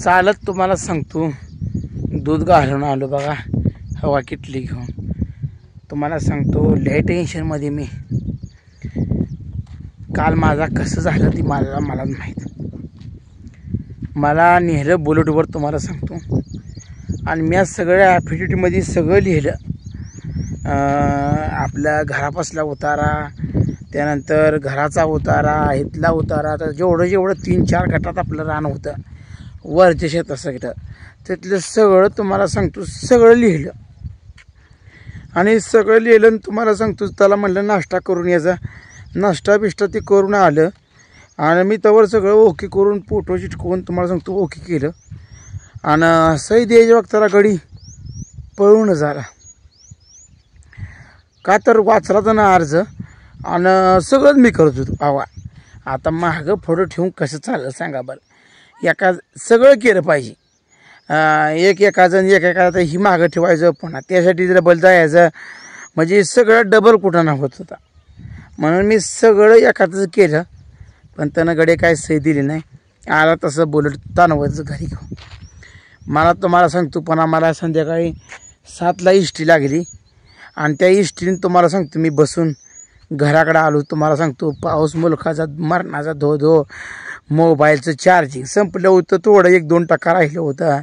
चालत तुम्हाला सांगतो दूध घालून आलो बघा हवा किटली घेऊन. तुम्हाला सांगतो लय टेन्शनमध्ये मी. काल माझा कसं झालं ती मला माहीत. मला नेलं बुलेटवर तुम्हाला सांगतो आणि मी आज सगळ्या ॲफिडेविटमध्ये सगळं लिहिलं. आपल्या घरापासला उतारा, त्यानंतर घराचा उतारा, इथला उतारा, तर जेवढं 3-4 गटात आपलं रान होतं वरच्या शेतात सगळं, तिथलं सगळं तुम्हाला सांगतो सगळं लिहिलं. आणि सगळं लिहिलं आणि तुम्हाला सांगतो त्याला म्हणलं नाश्ता करून यायचा. नाश्ता बिष्टा ते करून आलं आणि मी त्यावर सगळं ओके करून फोटो चिटकवून तुम्हाला सांगतो ओके केलं. आणि सही द्यायच्या वक्ताला गडी पळून झाला. का तर वाचला तर ना अर्ज आणि सगळंच मी करत होतो. आवा आता मागं फोटो ठेवून कसं चाललं सांगा बरं. सगळं केलं पाहिजे. एका ही मागं ठेवायचं पुन्हा त्यासाठी डबल जायचं म्हणजे सगळं डबल कुठं होत होता. म्हणून मी सगळं एकाच केलं. पण त्यानं गडे काय सही दिली नाही. आला तसं बुलेट ताणवायचं घरी घेऊन. मला तुम्हाला सांगतो पण आम्हाला संध्याकाळी 7ला इष्टी लागली आणि त्या इष्टीने तुम्हाला सांगतो मी बसून घराकडे आलो. तुम्हाला सांगतो पाऊस मुलखाचा मरणाचा धो. मोबाईलचं चार्जिंग संपलं होतं, थोडं 1-2% राहिलं होतं.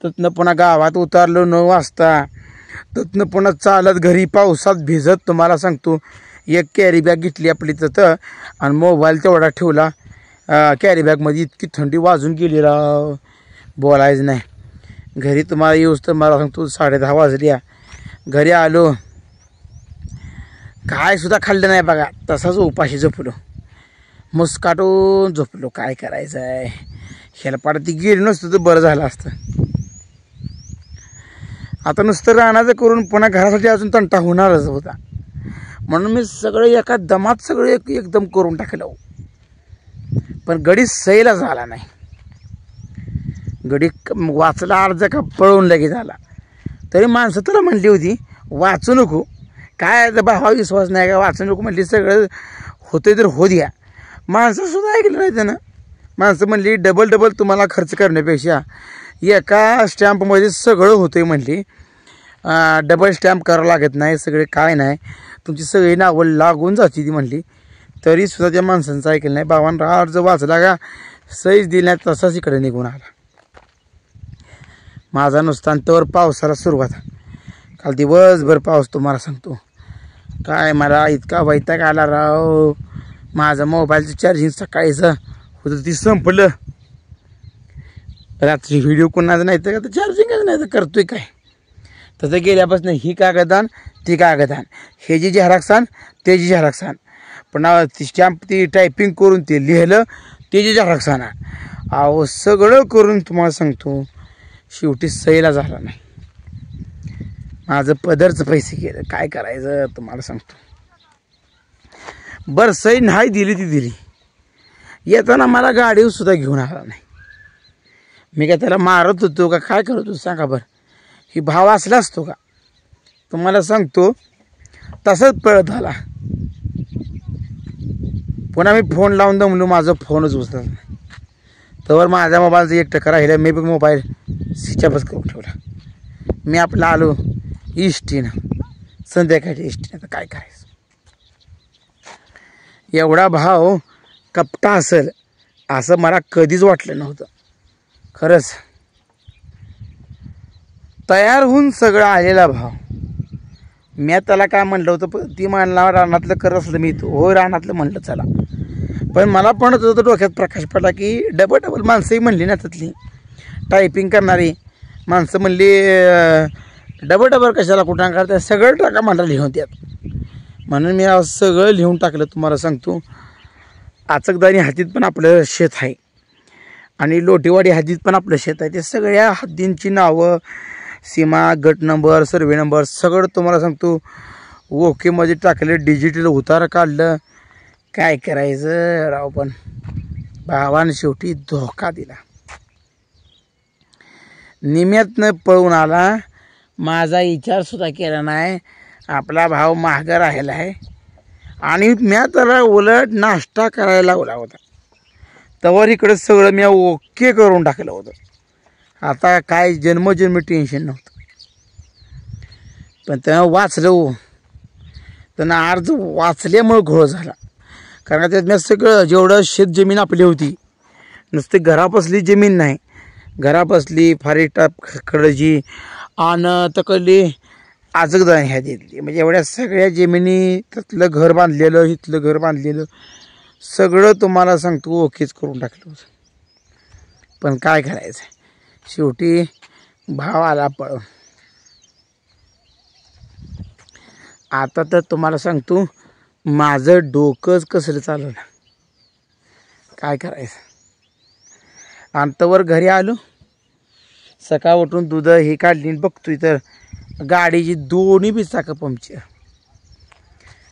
तिथनं पुन्हा गावात उतरलो 9 वाजता. तिथनं पुन्हा चालत घरी पावसात भिजत तुम्हाला सांगतो एक कॅरी बॅग घेतली आपली तिथं आणि मोबाईल तेवढा ठेवला कॅरी बॅगमध्ये. इतकी थंडी वाजून गेली राव बोलायचं नाही. घरी तुम्हाला येऊच तर मला सांगतो 10:30 वाजल्या. घरी आलो काय सुद्धा खाल्लं नाही बघा, तसाच उपाशी झोपलो. मुस्काटून झोपलो. काय करायचं आहे हेलपाड ती गेली नसतं तर बरं झालं असतं. आता नुसतं रानाचं करून पुन्हा घरासाठी अजून तंटा होणारच होता. म्हणून मी सगळं एका दमात सगळं एकदम करून टाकलं. पण गडी सहीला झाला नाही. गडी वाचला अर्ज का पळून लगेच आला. तरी माणसं तुला म्हणली होती वाचू नको, काय भावा विश्वास नाही का वाचू नको म्हणली. सगळं होते तर हो द्या. माणसंसुद्धा ऐकलं नाही त्यानं. माणसं म्हणली डबल तुम्हाला खर्च करण्यापेक्षा एका स्टॅम्पमध्ये सगळं होतं म्हणली. डबल स्टॅम्प करावं लागत नाही, सगळे काय नाही, तुमची सगळी नावं लागून जाते ती म्हणली. तरीसुद्धा त्या माणसांचं ऐकलं नाही. बाबांना अर्ज वाचला का सहीच दिली नाही, तसाच इकडे निघून आला. माझा नुसतान तर पावसाला सुरुवात. काल दिवसभर पाऊस तुम्हाला सांगतो. काय मला इतका वैताग आला राव. माझं मोबाईलचं चार्जिंग सकाळीचं होतं ती संपलं. रात्री व्हिडिओ कोणाचं नाही तर चार्जिंगच नाही तर करतोय काय. तसं गेल्यापासून ही कागदान ती कागदान, हे जी झेरॉक्स आण ते जी झेरॉक्स आण. पण ती स्टॅम्प ती टायपिंग करून ते लिहिलं ते जी झेरॉक्स आणा. अहो सगळं करून तुम्हाला सांगतो शेवटी सहीला झाला नाही. माझं पदरचं पैसे गेलं. काय करायचं तुम्हाला सांगतो. बरं सही नाही दिली ती दिली. येताना मला गाडीवर सुद्धा घेऊन आला नाही. मी काय त्याला मारत होतो का काय करत होतो सांगा बरं. ही भाव असला असतो का तुम्हाला सांगतो. तसंच पळत आला. पुन्हा मी फोन लावून दमलो, माझा फोनच उचलला नाही. तर माझ्या मोबाईलचं 1% राहिलं. मी बी मोबाईल स्विच ऑफच करून ठेवला. मी आपलं आलो इष्टीनं संध्याकाळच्या इष्टीनं. तर काय करायचं. एवढा भाव कपटा असेल असं मला कधीच वाटलं नव्हतं. खरंच तयार होऊन सगळं आलेला भाव. मी त्याला काय म्हणलं होतं ती म्हणला रानातलं कर असलं मी हो रानातलं म्हणलं चला. पण मला पण होतं डोक्यात प्रकाश पडला की डबल माणसंही म्हणली ना त्यातली टायपिंग करणारी माणसं म्हणली डबल कशाला कुठं करता सगळं टाका म्हणला लिहून त्यात. म्हणून मी सगळं लिहून टाकलं. तुम्हाला सांगतो आचकदारी हद्दीत पण आपलं शेत आहे आणि लोटेवाडी हद्दीत पण आपलं शेत आहे. ते सगळ्या हद्दींची नावं, सीमा, गट नंबर, सर्वे नंबर सगळं तुम्हाला सांगतो ओकेमध्ये टाकलं. डिजिटल उतारा काढलं. काय करायचं राव. पण भावानं शेवटी धोका दिला. निम्यातनं पळून आला. माझा विचारसुद्धा केला नाही. आपला भाव महाग राहिला आहे आणि मी त्याला उलट नाश्ता करायला लावला होता. तवर इकडं सगळं मी ओके करून टाकलं होतं. आता काय जन्मजन्मी टेन्शन नव्हतं. पण त्यानं वाचलं हो, त्यांना अर्ज वाचल्यामुळं घोळ झाला. कारण त्यात मी सगळं जेवढं शेत जमीन आपली होती, नुसती घरापसली जमीन नाही, घरापसली फारीटा खडजी आणि तकली आजगदान ह्या दिली, म्हणजे एवढ्या सगळ्या जमिनी, त्यातलं घर बांधलेलं, इथलं घर बांधलेलं सगळं तुम्हाला सांगतो ओकेच करून टाकलं होतं. पण काय करायचं, शेवटी भाव आला पळून. आता तर तुम्हाला सांगतो माझं डोकंच कसलं चाललं, काय करायचं. अंतवर घरी आलो, सकाळ उठून दूध हे काढली, बघतोय तर गाडीची दोन्ही बी चाकं पंक्चर.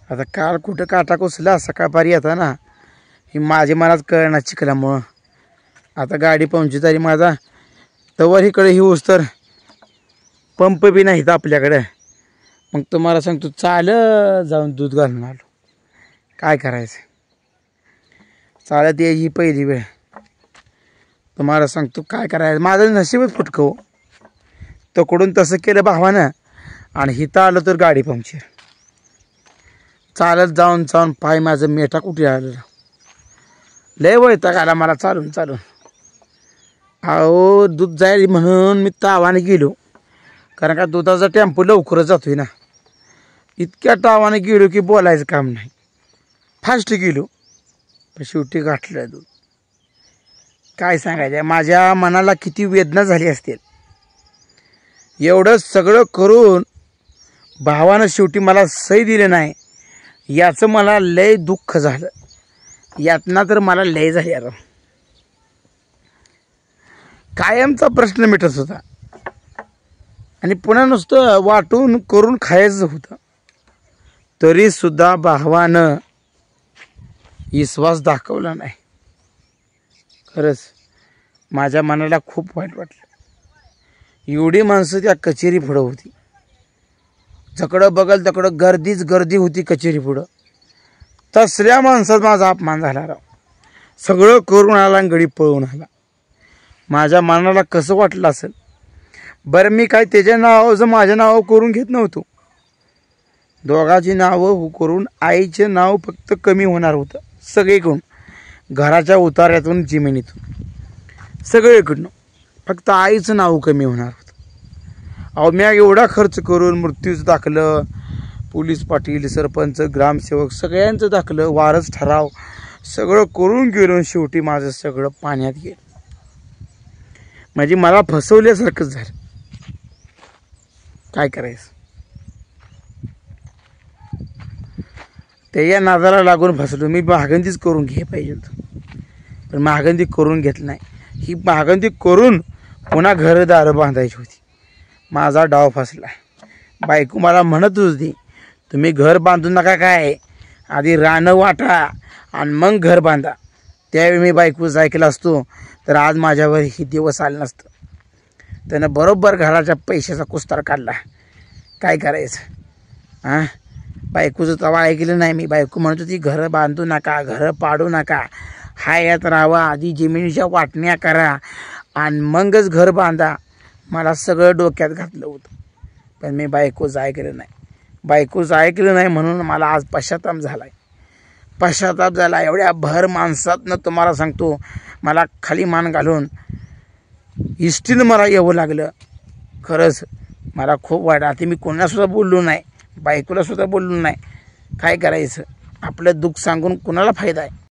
आता काल कुठं काटा कुसला सकाळपारी येता ना, ही माझ्या मनात कळणार चिखल्यामुळं. आता गाडी पंक्चर झाली माझा, तवर इकडे ही तर पंप बी नाहीत आपल्याकडे. मग तुम्हाला सांगतो चालत जाऊन दूध घालून आलो. काय करायचं, चालत यायची पहिली वेळ. तुम्हाला सांगतो काय करायचं, माझं नशीबच फुटकं हो. तकडून तसं केलं भावानं आणि हिथं आलं तर गाडी पंक्चर. चालत जाऊन जाऊन पाय माझं मेटा कुठे आलं, लय वैताग आला मला चालून चालून. अहो दूध जाईल म्हणून मी तावाने गेलो, कारण का दुधाचा टेम्पो लवकरच जातोय ना. इतक्या तावाने गेलो की बोलायचं काम नाही, फास्ट गेलो. पण शेवटी गाठलं दूध. काय सांगायचं, माझ्या मनाला किती वेदना झाली असतील. एवढं सगळं करून भावानं शेवटी मला सही दिले नाही, याचं मला लय दुःख झालं. यातना तर मला लय झाली यार. कायमचा प्रश्न मिटत होता आणि पुन्हा नुसतं वाटून करून खायचं होतं. तरी सुद्धा भावानं विश्वास दाखवला नाही. खरंच माझ्या मनाला खूप वाईट वाटलं. एवढी माणसं त्या कचेरी पुढं होती, जकडं बघल तकडं गर्दीच गर्दी होती कचेरी पुढं. तसल्या माणसात माझा अपमान झाला राव. सगळं करून आला आणि गडी पळून आला. माझ्या मनाला कसं वाटलं असेल. बरं मी काय त्याच्या नावाचं माझ्या नाव करून घेत नव्हतो. दोघांची नावं करून आईचे नाव फक्त कमी होणार होतं सगळीकडून, घराच्या उतार्यातून जमिनीतून सगळीकडनं फक्त आईचं नाव कमी होणार होतं. अहो मी एवढा खर्च करून मृत्यूचं दाखलं, पोलीस पाटील, सरपंच, ग्रामसेवक सगळ्यांचं दाखलं, वारस ठराव सगळं करून गेलो. शेवटी माझं सगळं पाण्यात गेलं. म्हणजे मला फसवल्यासारखंच झालं. काय करायचं, त्या नादाला लागून फसलो. मी महागंदीच करून घे पाहिजे होतं, पण महागंदी करून घेतलं नाही. ही महागंदी करून पुन्हा घरदार बांधायची होती. माझा डाव फसला. बायको मला म्हणत होती तुम्ही घर बांधू नका, काय आधी रानं वाटा आणि मग घर बांधा. त्यावेळी मी बायकोच ऐकलं असतो तर आज माझ्यावर ही दिवस आलं नसतं. त्यानं बरोबर घराच्या पैशाचा कुस्तार काढला. काय करायचं हां, बायकोचं तवा ऐकलं नाही मी. बायको म्हणत होती घरं बांधू नका, घरं पाडू नका, हायात राहावा, आधी जमिनीच्या वाटण्या करा आणि मगच घर बांधा. मला सगळं डोक्यात घातलं होतं, पण मी बायकोच ऐकलं नाही. बायकोच ऐकलं नाही म्हणून मला आज पश्चाताप झाला आहे. पश्चाताप झाला. एवढ्या भर माणसातनं तुम्हाला सांगतो मला खाली मान घालून इष्टीनं मला यावं लागलं. खरंच मला खूप वाईट. आता मी कोणासुद्धा बोललो नाही, बायकोलासुद्धा बोललो नाही. काय करायचं, आपलं दुःख सांगून कोणाला फायदा आहे.